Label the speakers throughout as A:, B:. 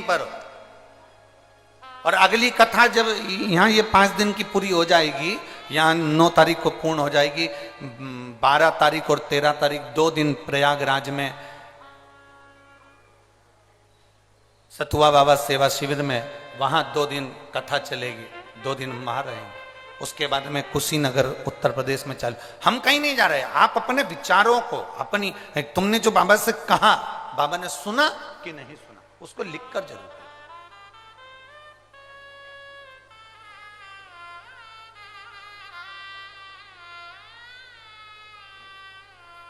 A: पर। और अगली कथा जब यहाँ ये 5 दिन की पूरी हो जाएगी, यहाँ 9 तारीख को पूर्ण हो जाएगी, 12 तारीख और 13 तारीख 2 दिन प्रयागराज में सतुआ बाबा सेवा शिविर में, वहां 2 दिन कथा चलेगी, 2 दिन हम वहां रहेंगे। उसके बाद में कुशीनगर उत्तर प्रदेश में चालू। हम कहीं नहीं जा रहे, आप अपने विचारों को, अपनी, तुमने जो बाबा से कहा, बाबा ने सुना कि नहीं सुना, उसको लिखकर जरूर,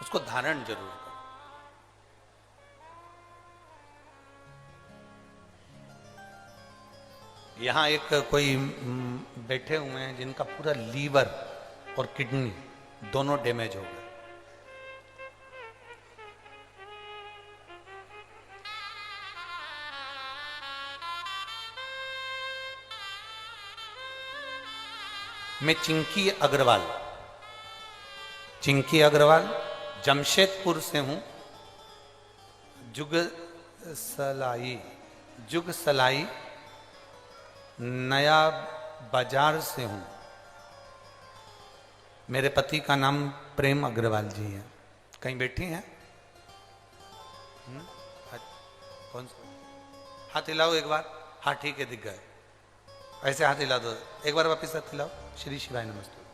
A: उसको धारण जरूर करो। यहां एक कोई बैठे हुए हैं जिनका पूरा लीवर और किडनी दोनों डैमेज हो गए। मैं चिंकी अग्रवाल जमशेदपुर से हूं, जुग सलाई नया बाजार से हूं। मेरे पति का नाम प्रेम अग्रवाल जी है। कहीं बैठी हैं? कौन सा? हाथ हिलाओ एक बार। हाँ ठीक है, दिख गए। ऐसे हाथ हिला दो एक बार, वापिस हाथ हिलाओ। श्री शिवाय नमस्ते।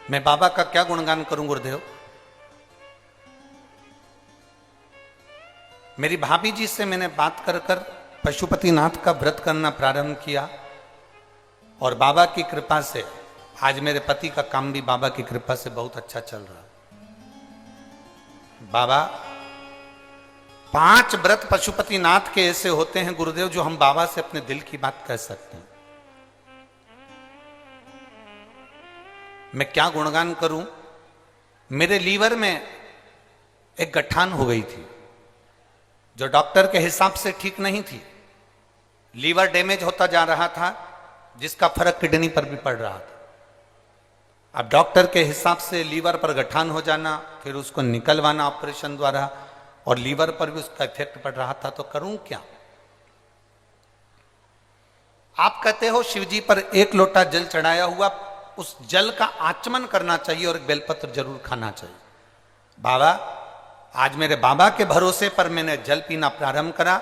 A: मैं बाबा का क्या गुणगान करूं गुरुदेव? मेरी भाभी जी से मैंने बात कर पशुपतिनाथ का व्रत करना प्रारंभ किया, और बाबा की कृपा से आज मेरे पति का काम भी बाबा की कृपा से बहुत अच्छा चल रहा। बाबा 5 व्रत पशुपतिनाथ के ऐसे होते हैं गुरुदेव, जो हम बाबा से अपने दिल की बात कह सकते हैं। मैं क्या गुणगान करूं? मेरे लीवर में एक गठान हो गई थी, जो डॉक्टर के हिसाब से ठीक नहीं थी। लीवर डैमेज होता जा रहा था, जिसका फर्क किडनी पर भी पड़ रहा था। अब डॉक्टर के हिसाब से लीवर पर गठान हो जाना, फिर उसको निकलवाना ऑपरेशन द्वारा, और लीवर पर भी उसका इफेक्ट पड़ रहा था। तो करूं क्या? आप कहते हो शिवजी पर 1 लोटा जल चढ़ाया हुआ, उस जल का आचमन करना चाहिए और एक बेलपत्र जरूर खाना चाहिए। बाबा, आज मेरे बाबा के भरोसे पर मैंने जल पीना प्रारंभ करा,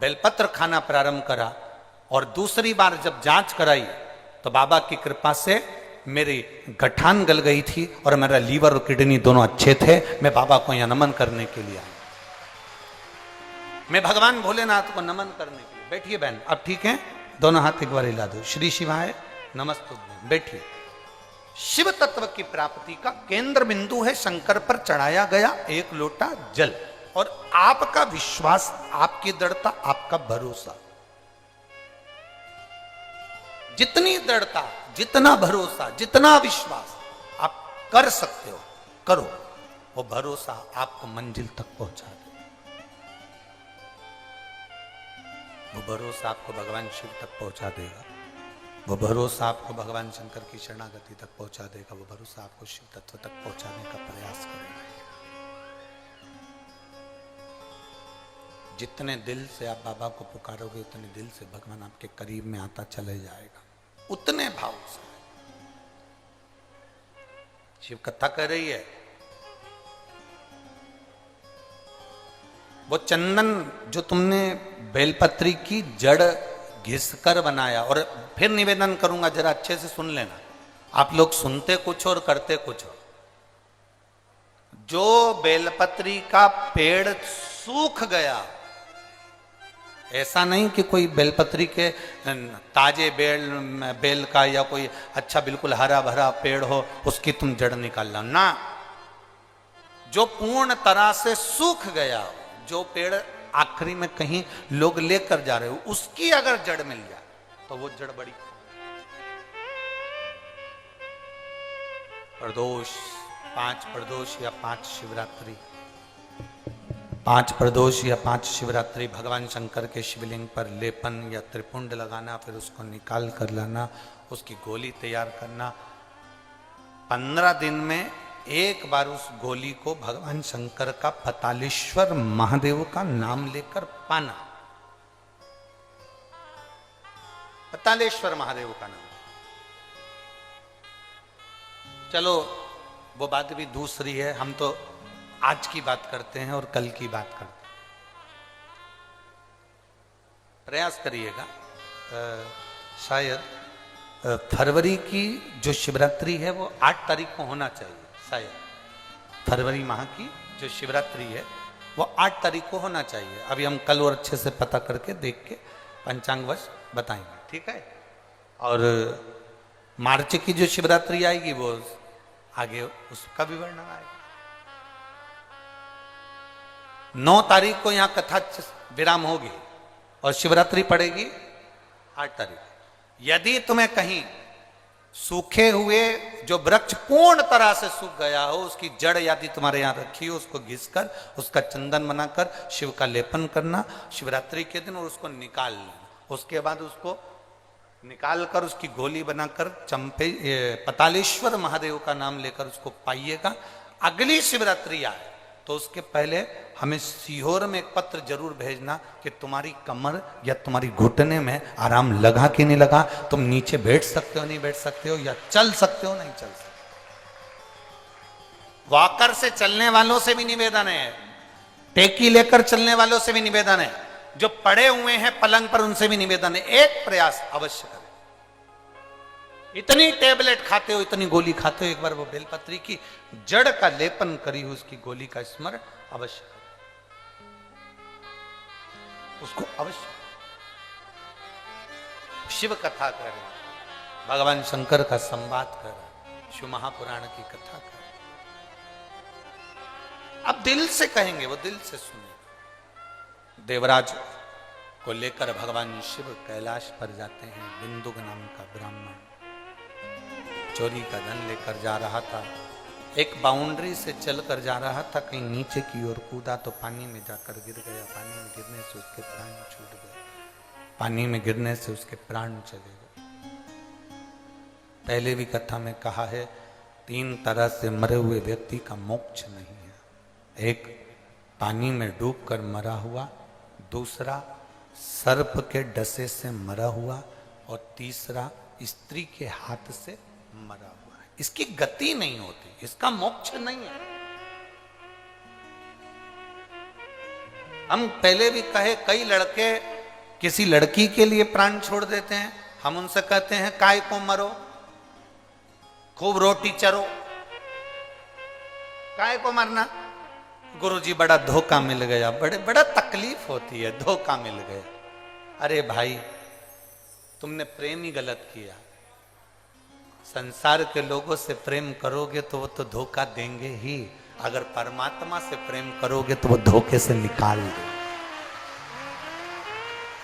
A: बेलपत्र खाना प्रारंभ करा, और दूसरी बार जब जांच कराई तो बाबा की कृपा से मेरी गठान गल गई थी और मेरा लीवर और किडनी दोनों अच्छे थे। मैं बाबा को यहां नमन करने के लिए आया। मैं भगवान भोलेनाथ को नमन करने के लिए। बैठिए बहन, अब ठीक है? दोनों हाथ एक बार हिला दो। श्री शिवाय नमस्तुभ्यं। बैठिए। शिव तत्व की प्राप्ति का केंद्र बिंदु है शंकर पर चढ़ाया गया 1 लोटा जल, और आपका विश्वास, आपकी दृढ़ता, आपका भरोसा। जितनी दृढ़ता, जितना भरोसा, जितना विश्वास आप कर सकते हो करो, वो भरोसा आपको मंजिल तक पहुंचा दे। वो भरोसा आपको भगवान शिव तक पहुंचा देगा। वो भरोसा आपको भगवान शंकर की शरणागति तक पहुंचा देगा। वो भरोसा आपको शिव तत्व तक पहुंचाने का प्रयास करेगा। जितने दिल से आप बाबा को पुकारोगे, उतने दिल से भगवान आपके करीब में आता चले जाएगा, उतने भाव से। शिव कथा कर रही है। वो चंदन जो तुमने बेलपत्री की जड़ घिसकर बनाया, और फिर निवेदन करूंगा, जरा अच्छे से सुन लेना। आप लोग सुनते कुछ और करते कुछ और। जो बेलपत्री का पेड़ सूख गया, ऐसा नहीं कि कोई बेलपत्री के ताजे बेल का या कोई अच्छा बिल्कुल हरा भरा पेड़ हो, उसकी तुम जड़ निकाल लो ना। जो पूर्ण तरह से सूख गया, जो पेड़ आखिरी में कहीं लोग लेकर जा रहे हो, उसकी अगर जड़ मिल जाए तो वो जड़ बड़ी। प्रदोष, 5 प्रदोष या 5 शिवरात्रि, 5 प्रदोष या 5 शिवरात्रि भगवान शंकर के शिवलिंग पर लेपन या त्रिपुंड लगाना, फिर उसको निकाल कर लाना, उसकी गोली तैयार करना। 15 दिन में एक बार उस गोली को भगवान शंकर का पतालेश्वर महादेव का नाम लेकर पाना। पतालेश्वर महादेव का नाम। चलो वो बात भी दूसरी है, हम तो आज की बात करते हैं और कल की बात करते हैं। प्रयास करिएगा, शायद फरवरी की जो शिवरात्रि है वो 8 तारीख को होना चाहिए। शायद फरवरी माह की जो शिवरात्रि है वो 8 तारीख को होना चाहिए। अभी हम कल और अच्छे से पता करके देख के पंचांगवश बताएंगे, ठीक है। और मार्च की जो शिवरात्रि आएगी वो आगे उसका विवरण आएगा। 9 तारीख को यहाँ कथा विराम होगी और शिवरात्रि पड़ेगी 8 तारीख। यदि तुम्हें कहीं सूखे हुए जो वृक्ष पूर्ण तरह से सूख गया हो, उसकी जड़ यदि तुम्हारे यहाँ रखी हो, उसको घिसकर उसका चंदन बनाकर शिव का लेपन करना शिवरात्रि के दिन और उसको निकाल लेना। उसके बाद उसको निकाल कर उसकी गोली बनाकर पतालेश्वर महादेव का नाम लेकर उसको पाइएगा। अगली शिवरात्रि आए तो उसके पहले हमें सीहोर में एक पत्र जरूर भेजना कि तुम्हारी कमर या तुम्हारी घुटने में आराम लगा कि नहीं लगा, तुम नीचे बैठ सकते हो नहीं बैठ सकते हो, या चल सकते हो नहीं चल सकते। वॉकर से चलने वालों से भी निवेदन है, टेकी लेकर चलने वालों से भी निवेदन है, जो पड़े हुए हैं पलंग पर उनसे भी निवेदन है, एक प्रयास अवश्य करें। इतनी टेबलेट खाते हो, इतनी गोली खाते हो, एक बार वो बेलपत्री की जड़ का लेपन करी हुई उसकी गोली का स्मरण अवश्य करें, उसको अवश्य। शिव कथा करें, भगवान शंकर का संवाद करें, शिव महापुराण की कथा करें। अब दिल से कहेंगे, वो दिल से सुने। देवराज को लेकर भगवान शिव कैलाश पर जाते हैं। बिंदुक नाम का ब्राह्मण चोरी का धन लेकर जा रहा था, एक बाउंड्री से चलकर जा रहा था, कहीं नीचे की ओर कूदा तो पानी में जाकर गिर गया। पानी में गिरने से उसके प्राण छूट गए, पानी में गिरने से उसके प्राण चले गए। पहले भी कथा में कहा है, 3 तरह से मरे हुए व्यक्ति का मोक्ष नहीं है। एक पानी में डूबकर मरा हुआ, दूसरा सर्प के डसे से मरा हुआ, और तीसरा स्त्री के हाथ से मरा हुआ है। इसकी गति नहीं होती, इसका मोक्ष नहीं है। हम पहले भी कहे, कई लड़के किसी लड़की के लिए प्राण छोड़ देते हैं, हम उनसे कहते हैं काय को मरो, खूब रोटी चरो, काय को मरना। गुरुजी बड़ा धोखा मिल गया, बड़ा तकलीफ होती है, धोखा मिल गया। अरे भाई, तुमने प्रेम ही गलत किया। संसार के लोगों से प्रेम करोगे तो वो तो धोखा देंगे ही, अगर परमात्मा से प्रेम करोगे तो वो धोखे से निकाल देंगे।